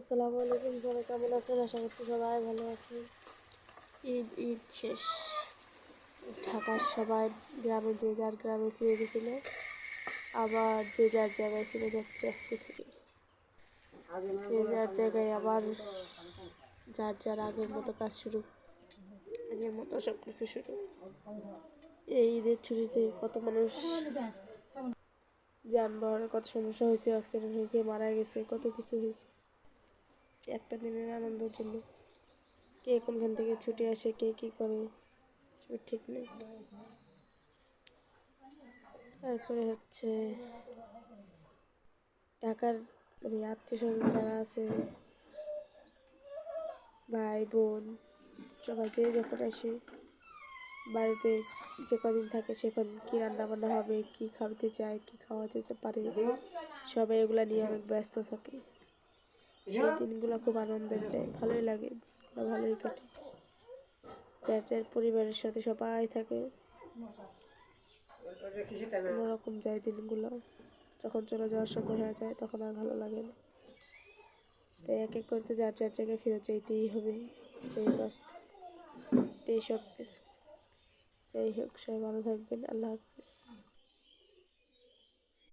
আসসালামু আলাইকুম, সবাই কেমন আছেন? আশা করছি সবাই ভালো আছেন। ঈদ শেষ, ঢাকার সবাই গ্রামে যে যার গ্রামে ফিরে গেছিল, আবার যে যার জায়গায় ফিরে যাচ্ছে আজকে থেকে। যে যার জায়গায় আবার যার যার আগের মতো কাজ শুরু, আগের মতো সব কিছু শুরু। এই ঈদের ছুটিতে কত মানুষ যানবাহনের কত সমস্যা হয়েছে, অ্যাক্সিডেন্ট হয়েছে, মারা গেছে, কত কিছু হয়েছে একটা দিনের আনন্দের জন্য। কে কোনখান থেকে ছুটে আসে, কে কী করে সব ঠিক নেই। তারপরে হচ্ছে ঢাকার মানে আত্মীয় স্বজন যারা আছে, ভাই বোন সবাই যে যখন আসে বাড়িতে, যে কদিন থাকে সেখন কী রান্না বান্না হবে, কী খাওয়াতে চায়, কী খাওয়াতে পারে, সবাই এগুলা নিয়ে অনেক ব্যস্ত থাকে। সেই দিনগুলো খুব আনন্দের যায়, ভালোই লাগে, ভালোই কাটে। যার যার পরিবারের সাথে সবাই থাকে, অন্যরকম যায় দিনগুলো। যখন চলে যাওয়ার সময় হয়ে যায় তখন আর ভালো লাগে না। তাই এক এক করতে যার যার জায়গায় ফিরে যেতেই হবে, এই রাস্তা, এই সব কিছু। যাই হোক, সবাই ভালো থাকবেন। আল্লাহ হাফিজ।